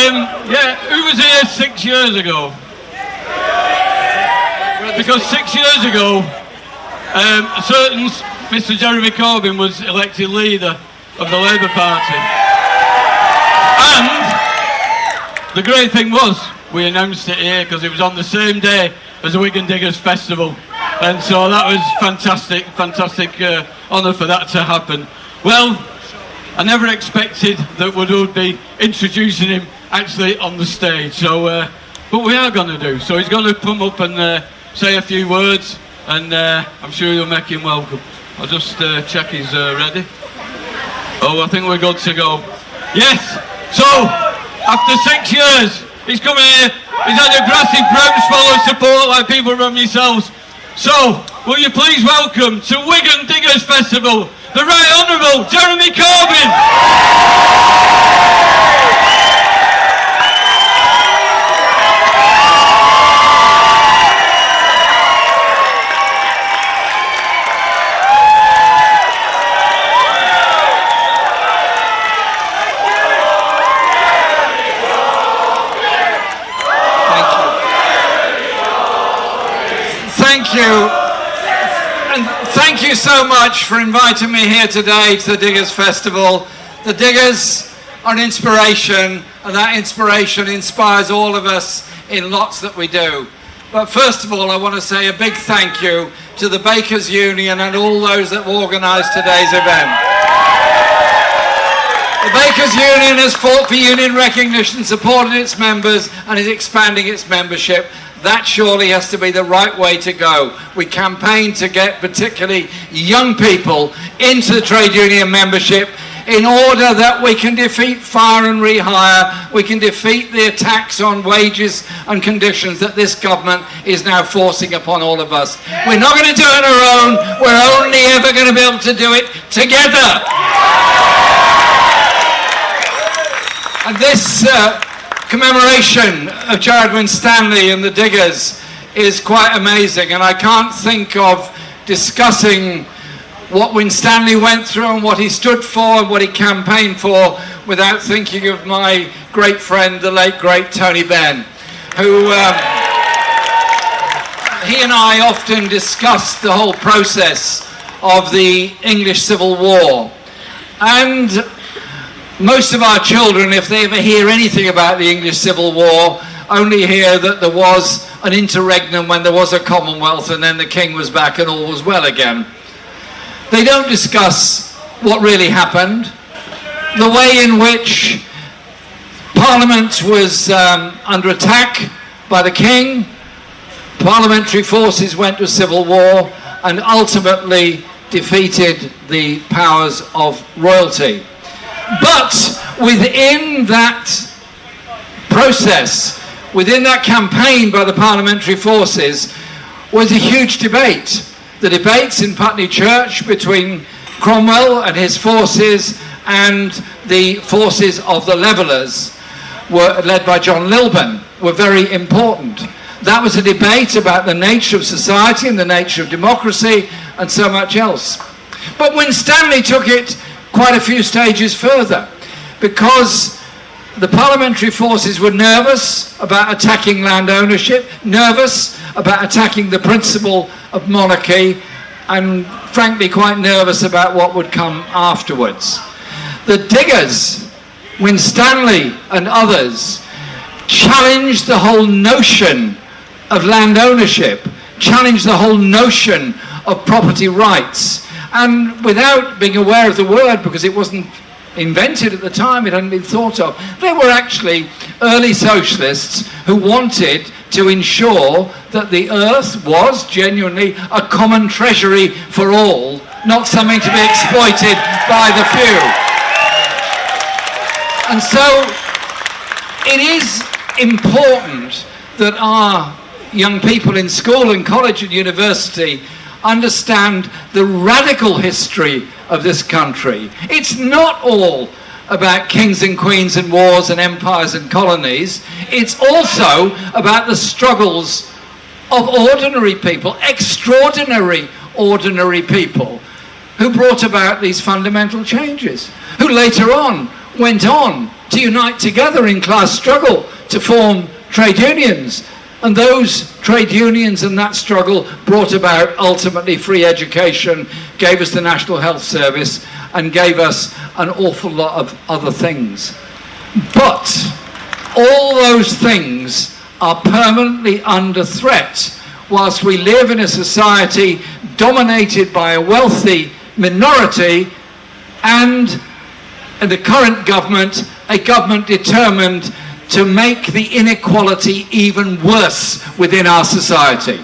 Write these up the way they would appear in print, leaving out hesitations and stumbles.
Yeah, who was here 6 years ago? Because 6 years ago, a certain Mr. Jeremy Corbyn was elected leader of the Labour Party. And the great thing was, we announced it here because it was on the same day as the Wigan Diggers Festival. And so that was fantastic honour for that to happen. Well, I never expected that we would be introducing him actually on the stage. So, but we are going to do. So he's going to come up and say a few words, and I'm sure you'll make him welcome. I'll just check he's ready. Oh, I think we're good to go. Yes. So, after 6 years, he's come here. He's had a grassy groundswell of support like people from yourselves. So, will you please welcome to Wigan Diggers Festival, the Right Honourable Jeremy Corbyn. Thank you, and thank you so much for inviting me here today to the Diggers Festival. The Diggers are an inspiration, and that inspiration inspires all of us in lots that we do. But first of all, I want to say a big thank you to the Bakers Union and all those that have organised today's event. The Bakers Union has fought for union recognition, supported its members, and is expanding its membership. That surely has to be the right way to go. We campaign to get particularly young people into the trade union membership in order that we can defeat fire and rehire, we can defeat the attacks on wages and conditions that this government is now forcing upon all of us. We're not going to do it on our own, we're only ever going to be able to do it together. And this commemoration of Jared Winstanley and the Diggers is quite amazing, and I can't think of discussing what Winstanley went through and what he stood for and what he campaigned for without thinking of my great friend, the late great Tony Benn, who he and I often discussed the whole process of the English Civil War. And most of our children, if they ever hear anything about the English Civil War, only hear that there was an interregnum when there was a Commonwealth and then the King was back and all was well again. They don't discuss what really happened, the way in which Parliament was under attack by the King, parliamentary forces went to civil war and ultimately defeated the powers of royalty. But within that process, within that campaign by the parliamentary forces, was a huge debate. The debates in Putney Church between Cromwell and his forces and the forces of the Levellers, were led by John Lilburne, were very important. That was a debate about the nature of society and the nature of democracy and so much else. But Winstanley took it quite a few stages further, because the parliamentary forces were nervous about attacking land ownership, nervous about attacking the principle of monarchy, and frankly quite nervous about what would come afterwards. The Diggers, Winstanley and others, challenged the whole notion of land ownership, challenged the whole notion of property rights, and without being aware of the word, because it wasn't invented at the time, it hadn't been thought of, they were actually early socialists who wanted to ensure that the earth was genuinely a common treasury for all, not something to be exploited by the few. And so it is important that our young people in school and college and university understand the radical history of this country. It's not all about kings and queens and wars and empires and colonies. It's also about the struggles of ordinary people, extraordinary ordinary people, who brought about these fundamental changes, who later on went on to unite together in class struggle to form trade unions. And those trade unions and that struggle brought about ultimately free education, gave us the National Health Service, and gave us an awful lot of other things. But all those things are permanently under threat whilst we live in a society dominated by a wealthy minority and in the current government, a government determined to make the inequality even worse within our society.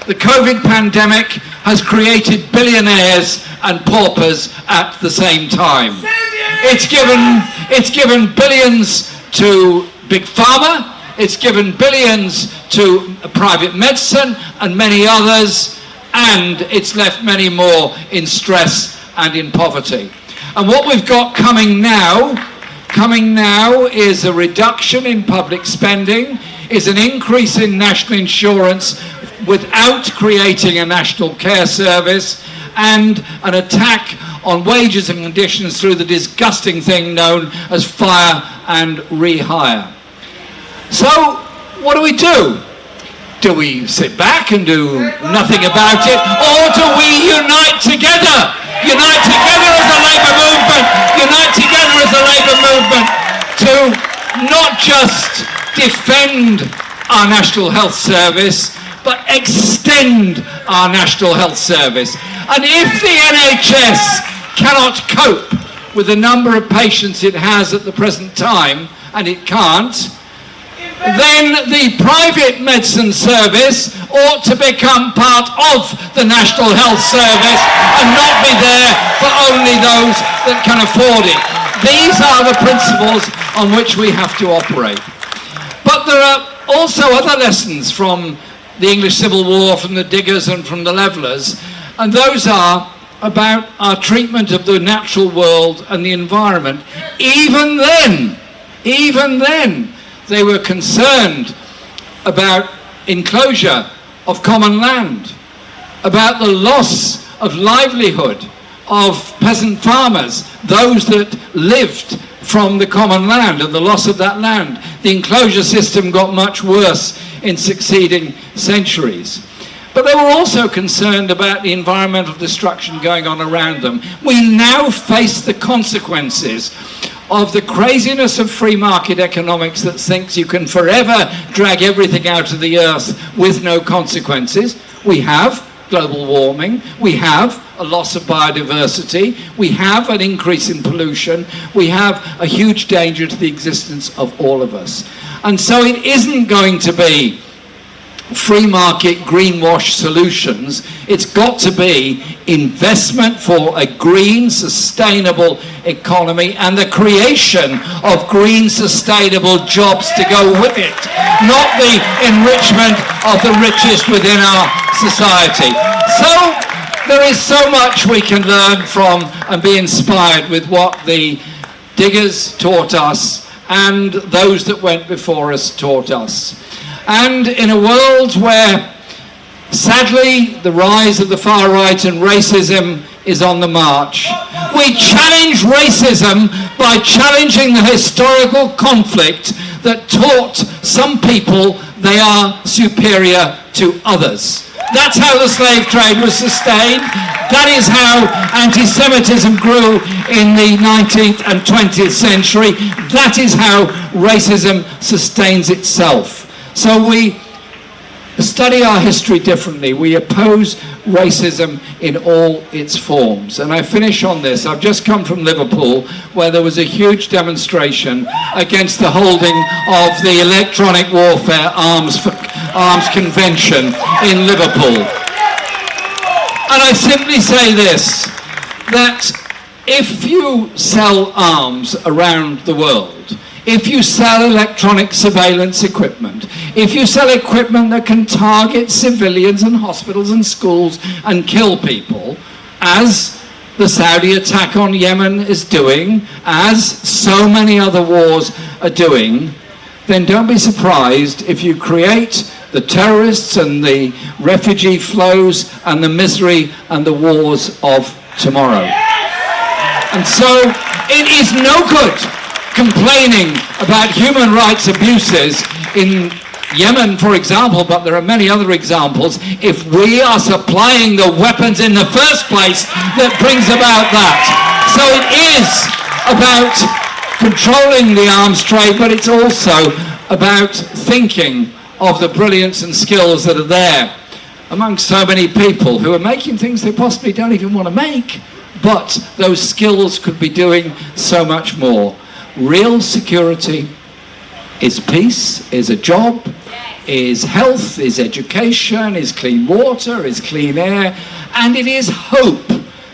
The COVID pandemic has created billionaires and paupers at the same time. It's given billions to Big Pharma, it's given billions to private medicine and many others, and it's left many more in stress and in poverty. And what we've got coming now is a reduction in public spending, is an increase in national insurance without creating a national care service, and an attack on wages and conditions through the disgusting thing known as fire and rehire. So what do? Do we sit back and do nothing about it, or do we unite together? Unite together as a labour movement, unite together as a labour movement to not just defend our National Health Service, but extend our National Health Service. And if the NHS cannot cope with the number of patients it has at the present time, and it can't, then the private medicine service ought to become part of the National Health Service and not be there for only those that can afford it. These are the principles on which we have to operate. But there are also other lessons from the English Civil War, from the Diggers and from the Levellers, and those are about our treatment of the natural world and the environment. Even then, they were concerned about enclosure of common land, about the loss of livelihood of peasant farmers, those that lived from the common land and the loss of that land. The enclosure system got much worse in succeeding centuries. But they were also concerned about the environmental destruction going on around them. We now face the consequences of the craziness of free market economics that thinks you can forever drag everything out of the earth with no consequences. We have global warming, we have a loss of biodiversity, we have an increase in pollution, we have a huge danger to the existence of all of us. And so it isn't going to be free market greenwash solutions. It's got to be investment for a green, sustainable economy and the creation of green, sustainable jobs to go with it, not the enrichment of the richest within our society. So there is so much we can learn from and be inspired with what the Diggers taught us and those that went before us taught us. And in a world where, sadly, the rise of the far right and racism is on the march, we challenge racism by challenging the historical conflict that taught some people they are superior to others. That's how the slave trade was sustained. That is how anti-Semitism grew in the 19th and 20th century. That is how racism sustains itself. So we study our history differently. We oppose racism in all its forms. And I finish on this. I've just come from Liverpool, where there was a huge demonstration against the holding of the Electronic Warfare Arms Convention in Liverpool. And I simply say this, that if you sell arms around the world, if you sell electronic surveillance equipment, if you sell equipment that can target civilians and hospitals and schools and kill people, as the Saudi attack on Yemen is doing, as so many other wars are doing, then don't be surprised if you create the terrorists and the refugee flows and the misery and the wars of tomorrow. And so it is no good complaining about human rights abuses in Yemen, for example, but there are many other examples, if we are supplying the weapons in the first place that brings about that. So it is about controlling the arms trade, but it's also about thinking of the brilliance and skills that are there amongst so many people who are making things they possibly don't even want to make, but those skills could be doing so much more. Real security is peace, is a job, is health, is education, is clean water, is clean air, and it is hope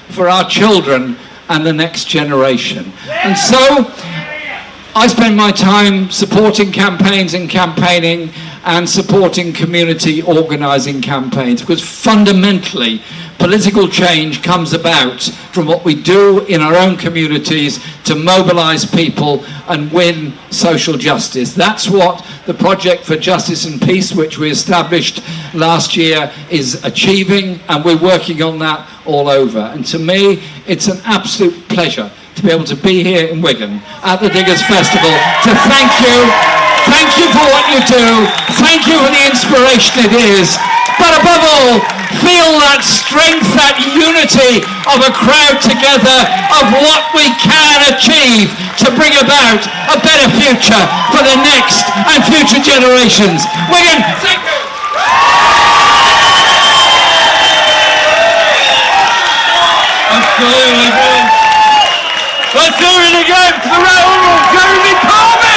for our children and the next generation. And so I spend my time supporting campaigns and campaigning and supporting community organising campaigns, because fundamentally political change comes about from what we do in our own communities to mobilise people and win social justice. That's what the Project for Justice and Peace, which we established last year, is achieving, and we're working on that all over. And to me, it's an absolute pleasure to be able to be here in Wigan at the Diggers Festival to thank you. Thank you for what you do. Thank you for the inspiration it is. But above all, feel that strength, that unity of a crowd together of what we can achieve to bring about a better future for the next and future generations. Wigan, thank you. Absolutely. Let's do it again for the round of Corbyn.